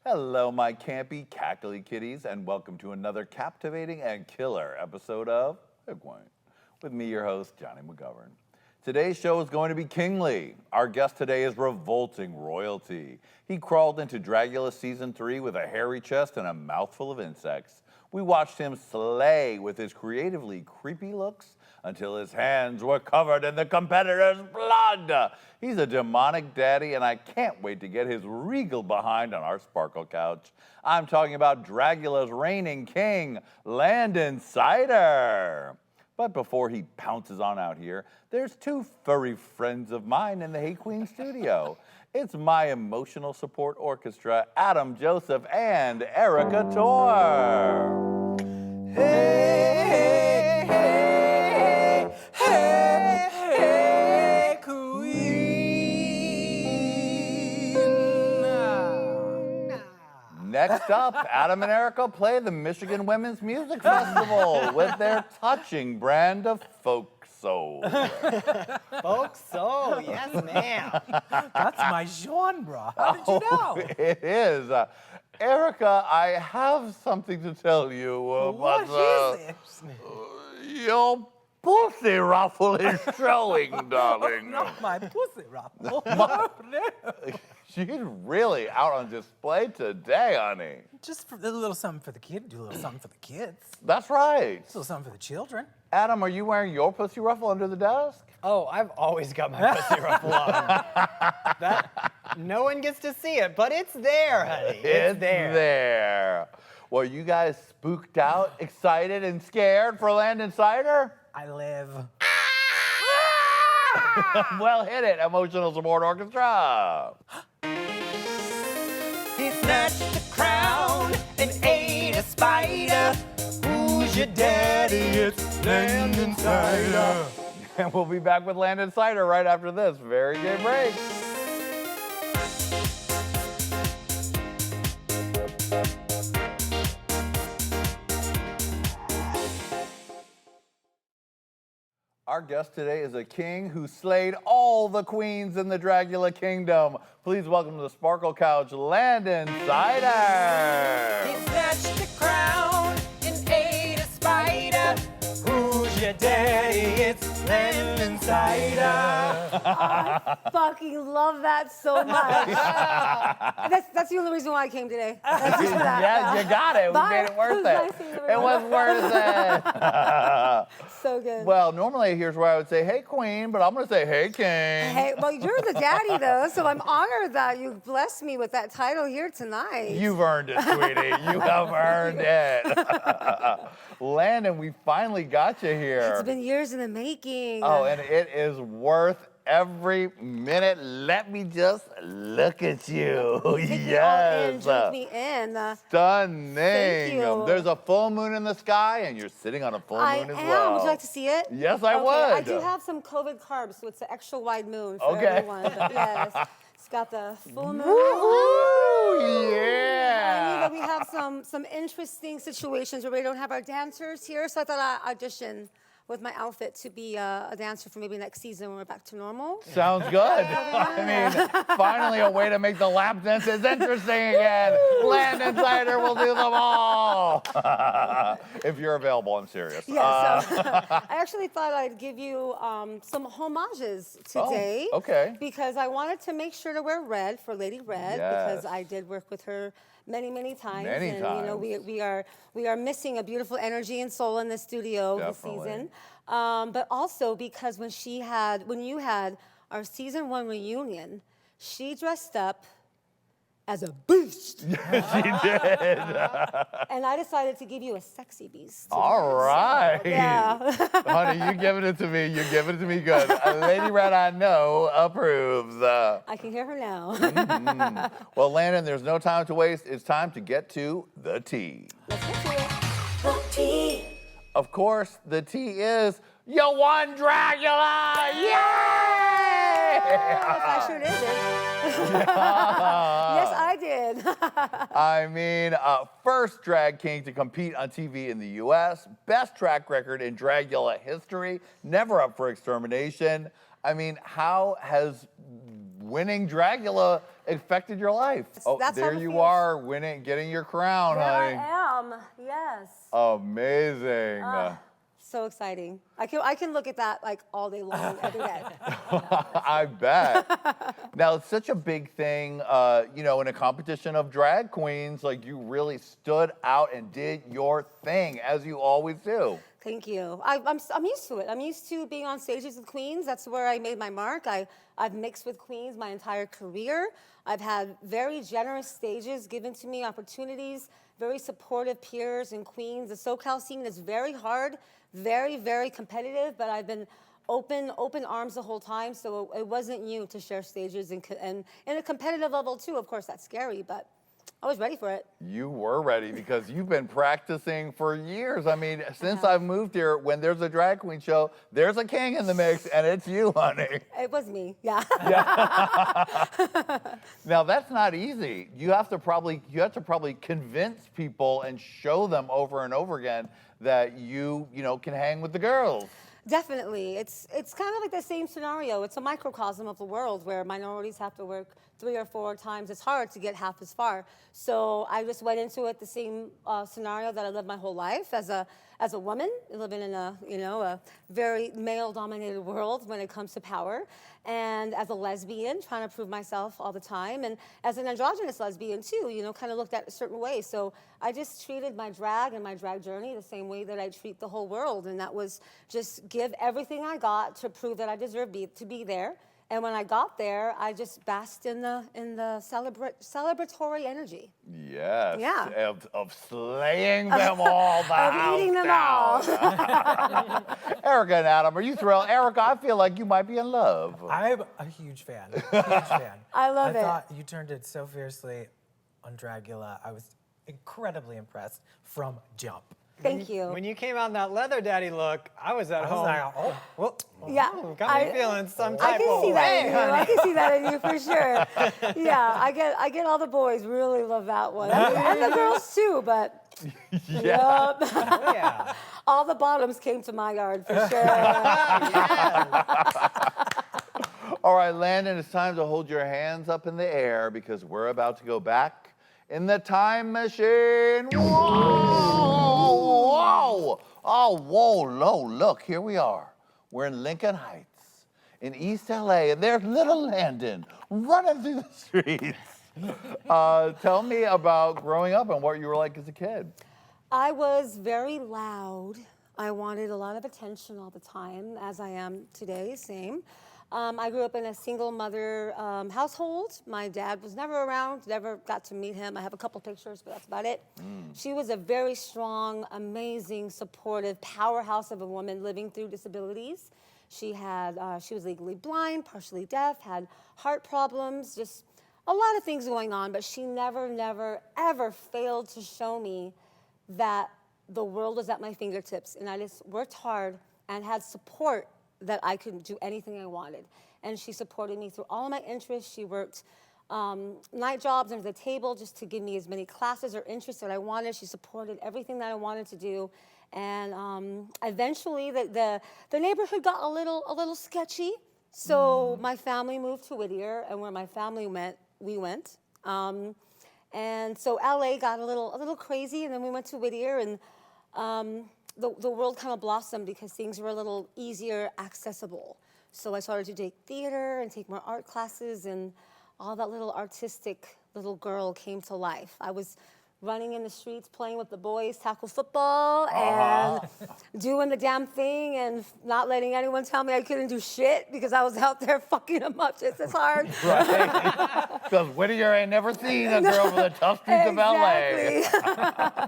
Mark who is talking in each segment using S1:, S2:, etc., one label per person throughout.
S1: Hello, my campy, cackly kitties, and welcome to another captivating and killer episode of Hey Qween, with me, your host, Jonny McGovern. Today's show is going to be kingly. Our guest today is revolting royalty. He crawled into Dragula Season 3 with a hairy chest and a mouthful of insects. We watched him slay with his creatively creepy looks until his hands were covered in the competitor's blood. He's a demonic daddy, and I can't wait to get his regal behind on our Sparkle Couch. I'm talking about Dragula's reigning king, Landon Cider. But before he pounces on out here, there's two furry friends of mine in the Hey Qween studio. It's my emotional support orchestra, Adam Joseph and Erickatoure.
S2: Hey, hey, hey, hey, Qween.
S1: Next up, Adam and Erica play the Michigan Women's Music Festival with their touching brand of folk soul.
S2: Folk soul, yes, ma'am. That's my genre. How did you know?
S1: It is. Erica, I have something to tell you.
S2: What is it?
S1: Your pussy ruffle is showing, darling.
S2: Not my pussy ruffle.
S1: She's really out on display today, honey.
S2: Just a little something for the kid. Do a little something for the kids.
S1: That's right.
S2: Just a little something for the children.
S1: Adam, are you wearing your pussy ruffle under the desk?
S3: Oh, I've always got my pussy ruffle on. No one gets to see it, but it's there, honey. It's there.
S1: Well, are you guys spooked out, excited, and scared for Landon Cider?
S2: I live.
S1: Well, hit it, emotional support orchestra.
S2: He snatched the crown and ate a spider. Who's your daddy? It's Landon Cider.
S1: And we'll be back with Landon Cider right after this very gay break. Our guest today is a king who slayed all the queens in the Dragula kingdom. Please welcome to the Sparkle Couch, Landon Cider.
S2: He snatched the crown and ate a spider. Who's your daddy? It's Landon Cider.
S4: I fucking love that so much. That's the only reason why I came today. That's just for that.
S1: Yes, you got it. We
S4: Bye.
S1: made it worth
S4: It was
S1: it.
S4: nice seeing
S1: It
S4: everyone.
S1: was worth it.
S4: So good.
S1: Well, normally here's where I would say, hey, queen, but I'm going to say, hey, king.
S4: Hey, well, you're the daddy, though, so I'm honored that you blessed me with that title here tonight.
S1: You've earned it, sweetie. You have earned it. Landon, we finally got you here.
S4: It's been years in the making.
S1: Oh, and it is worth every minute. Let me just look at you.
S4: Take me all in, drink me in.
S1: Stunning.
S4: Thank you.
S1: There's a full moon in the sky, and you're sitting on a full moon as well.
S4: Would you like to see it?
S1: Yes, I would.
S4: I do have some COVID carbs, so it's an extra wide moon for everyone. But yes, it's got the full moon.
S1: Ooh,
S4: I knew
S1: yeah.
S4: that we have some interesting situations where we don't have our dancers here, so I thought I'd audition with my outfit to be a dancer for maybe next season when we're back to normal.
S1: Sounds good. I mean, finally a way to make the lap dances interesting again. Landon Cider will do them all. If you're available, I'm serious.
S4: Yeah, so I actually thought I'd give you some homages today.
S1: Oh, okay.
S4: Because I wanted to make sure to wear red for Lady Red, because
S1: Yes.
S4: I did work with her many, many times.
S1: Many
S4: and
S1: times.
S4: you know, we are missing a beautiful energy and soul in the studio
S1: Definitely.
S4: this season. But also because when you had our season 1 reunion, she dressed up as a beast.
S1: She did.
S4: And I decided to give you a sexy beast.
S1: All right.
S4: Yeah.
S1: Honey, you giving it to me. You're giving it to me good. Lady Red, I know, approves.
S4: I can hear her now.
S1: Well, Landon, there's no time to waste. It's time to get to the tea.
S4: Let's get to it. The tea.
S1: Of course, the tea is, you won Dragula! Yay!
S4: I sure did. Yes, I did.
S1: I mean, first drag king to compete on TV in the U.S., best track record in Dragula history, never up for extermination. I mean, how has winning Dragula affected your life. Oh,
S4: that's how
S1: there
S4: it
S1: you
S4: feels.
S1: are, winning, getting your crown,
S4: There I
S1: honey.
S4: am. Yes.
S1: Amazing.
S4: So exciting. I can look at that like all day long, every day.
S1: I bet. Now, it's such a big thing, in a competition of drag queens, like you really stood out and did your thing, as you always do.
S4: Thank you. I'm used to it. I'm used to being on stages with queens. That's where I made my mark. I've mixed with queens my entire career. I've had very generous stages given to me, opportunities, very supportive peers and queens. The SoCal scene is very hard, very, very competitive, but I've been open arms the whole time, so it wasn't new to share stages and in a competitive level too. Of course, that's scary, but I was ready for it.
S1: You were ready because you've been practicing for years. I mean, since I've moved here, when there's a drag queen show, there's a king in the mix, and it's you, honey.
S4: It was me, yeah.
S1: Now, that's not easy. You have to probably convince people and show them over and over again that you can hang with the girls.
S4: Definitely. It's kind of like the same scenario. It's a microcosm of the world where minorities have to work 3 or 4 times as hard to get half as far. So I just went into it the same scenario that I lived my whole life as a woman living in a very male-dominated world when it comes to power, and as a lesbian trying to prove myself all the time, and as an androgynous lesbian too, kind of looked at a certain way. So I just treated my drag and my drag journey the same way that I treat the whole world, and that was just give everything I got to prove that I deserve to be there. And when I got there, I just basked in the celebratory energy.
S1: Yes.
S4: Yeah.
S1: Of slaying them all the house
S4: eating them
S1: down. Erica and Adam, are you thrilled? Erica, I feel like you might be in love.
S2: I'm a huge fan. Huge fan.
S4: I love it.
S2: I thought you turned it so fiercely on Dragula. I was incredibly impressed from jump.
S4: Thank you.
S3: When you came out in that leather daddy look, I was at home.
S2: like, oh.
S3: Well,
S4: Yeah,
S3: got me feeling some
S4: I
S3: type
S4: can
S3: of
S4: see that
S3: way,
S4: in you.
S3: honey.
S4: I can see that in you for sure. Yeah, I get all the boys really love that one, and the girls too. But yup.
S3: Oh, yeah.
S4: All the bottoms came to my yard for sure.
S1: All right, Landon, it's time to hold your hands up in the air because we're about to go back in the time machine. Whoa! Whoa! Oh, whoa, look, here we are. We're in Lincoln Heights in East LA, and there's little Landon running through the streets. Tell me about growing up and what you were like as a kid.
S4: I was very loud. I wanted a lot of attention all the time, as I am today, same. I grew up in a single mother household. My dad was never around, never got to meet him. I have a couple pictures, but that's about it. She was a very strong, amazing, supportive powerhouse of a woman living through disabilities. She was legally blind, partially deaf, had heart problems, just a lot of things going on, but she never, ever failed to show me that the world was at my fingertips, and I just worked hard and had support that I could do anything I wanted. And she supported me through all of my interests. She worked night jobs under the table just to give me as many classes or interests that I wanted. She supported everything that I wanted to do. And eventually the neighborhood got a little sketchy. So my family moved to Whittier, and where my family went, we went. And so LA got a little crazy, and then we went to Whittier, and the world kind of blossomed because things were a little easier accessible. So I started to take theater and take more art classes, and all that little artistic little girl came to life. I was running in the streets, playing with the boys, tackle football, and doing the damn thing, and not letting anyone tell me I couldn't do shit because I was out there fucking them up just as hard.
S1: Right. Because Whittier ain't never seen a girl from the tough streets of LA.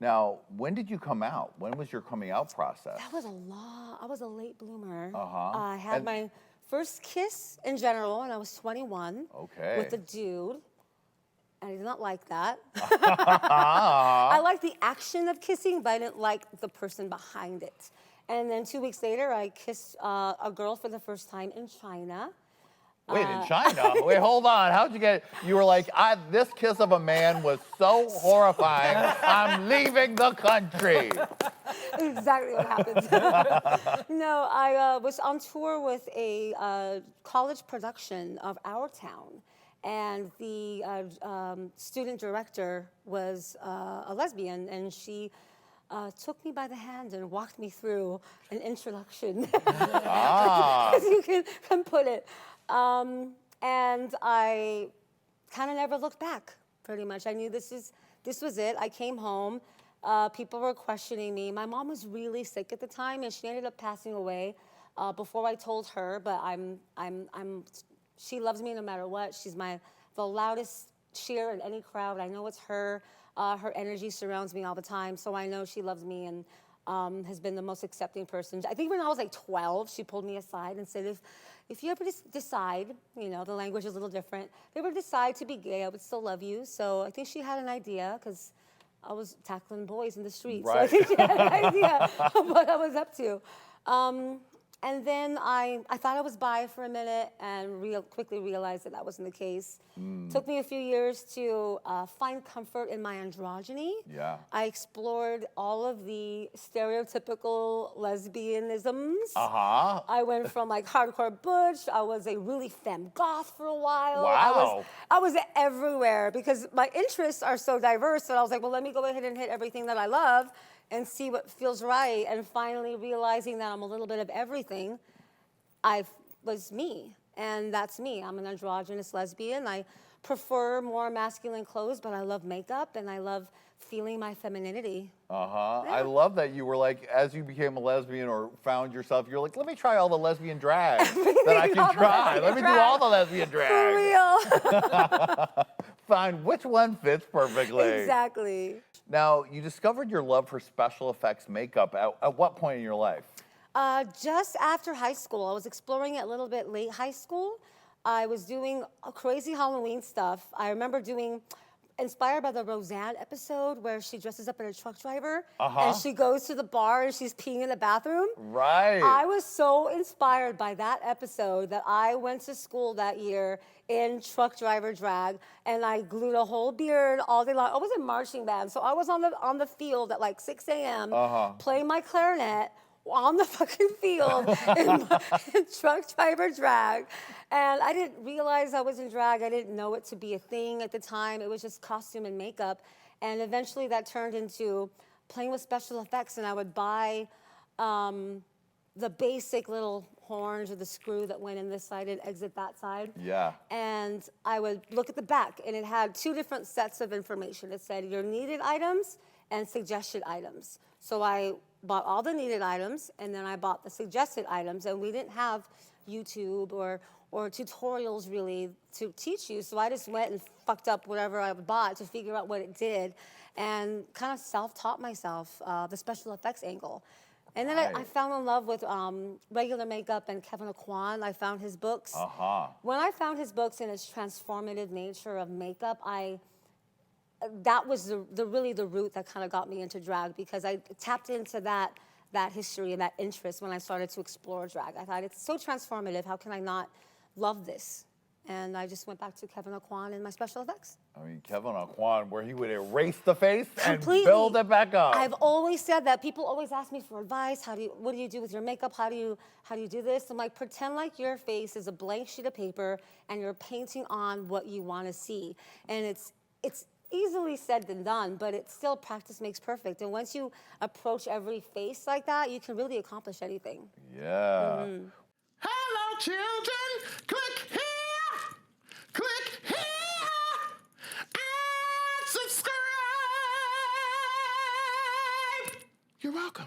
S1: Now, when did you come out? When was your coming out process?
S4: That was I was a late bloomer.
S1: Uh-huh.
S4: I had my first kiss in general when I was 21.
S1: Okay.
S4: With a dude. I did not like that. I liked the action of kissing, but I didn't like the person behind it. And then 2 weeks later, I kissed a girl for the first time in China.
S1: Wait, in China? Wait, hold on. How'd you get, you were like, this kiss of a man was so horrifying, I'm leaving the country.
S4: Exactly what happened. No, I was on tour with a college production of Our Town. and the student director was a lesbian, and she took me by the hand and walked me through an introduction, as you can put it. And I kind of never looked back, pretty much. I knew this was it. I came home. People were questioning me. My mom was really sick at the time, and she ended up passing away before I told her. But she loves me no matter what. She's the loudest cheer in any crowd. I know it's her. Her energy surrounds me all the time, so I know she loves me and has been the most accepting person. I think when I was like 12, she pulled me aside and said, if you ever decide, you know, the language is a little different, if you ever decide to be gay, I would still love you. So I think she had an idea, because I was tackling boys in the streets.
S1: Right.
S4: So I think she had an idea of what I was up to. And then I thought I was bi for a minute and quickly realized that wasn't the case. Took me a few years to find comfort in my androgyny.
S1: Yeah.
S4: I explored all of the stereotypical lesbianisms. I went from like hardcore butch. I was a really femme goth for a while.
S1: Wow.
S4: I was everywhere because my interests are so diverse that I was like, well, let me go ahead and hit everything that I love and see what feels right. And finally realizing that I'm a little bit of everything, I was me. And that's me. I'm an androgynous lesbian. I prefer more masculine clothes, but I love makeup and I love feeling my femininity. Yeah.
S1: I love that you were like, as you became a lesbian or found yourself, you're like, let me try all the lesbian drag that I can try. Let me do all the lesbian drag.
S4: For real.
S1: Find which one fits perfectly.
S4: Exactly.
S1: Now, you discovered your love for special effects makeup at what point in your life?
S4: Just after high school. I was exploring it a little bit late high school. I was doing crazy Halloween stuff. I remember inspired by the Roseanne episode where she dresses up as a truck driver and she goes to the bar and she's peeing in the bathroom.
S1: Right.
S4: I was so inspired by that episode that I went to school that year in truck driver drag, and I glued a whole beard all day long. I was in marching band, so I was on the field at like 6 a.m. Playing my clarinet on the fucking field in truck driver drag. And I didn't realize I was in drag. I didn't know it to be a thing at the time. It was just costume and makeup. And eventually that turned into playing with special effects, and I would buy the basic little horns or the screw that went in this side and exit that side.
S1: Yeah.
S4: And I would look at the back, and it had 2 different sets of information. It said your needed items and suggested items. So I bought all the needed items, and then I bought the suggested items, and we didn't have YouTube or tutorials really to teach you. So I just went and fucked up whatever I bought to figure out what it did, and kind of self-taught myself the special effects angle. And then I fell in love with regular makeup and Kevin Aquan. I found his books. When I found his books and its transformative nature of makeup, that was really the root that kind of got me into drag, because I tapped into that history and that interest when I started to explore drag. I thought, it's so transformative. How can I not love this? And I just went back to Kevin Aquan and my special effects.
S1: I mean, Kevin Aquan, where he would erase the face
S4: Completely.
S1: and build it back up.
S4: I've always said that. People always ask me for advice. What do you do with your makeup? How do you do this? I'm like, pretend like your face is a blank sheet of paper and you're painting on what you want to see. And it's easily said than done, but it's still practice makes perfect. And once you approach every face like that, you can really accomplish anything.
S1: Yeah.
S5: Hello, children. Click here. Click here. And subscribe. You're welcome.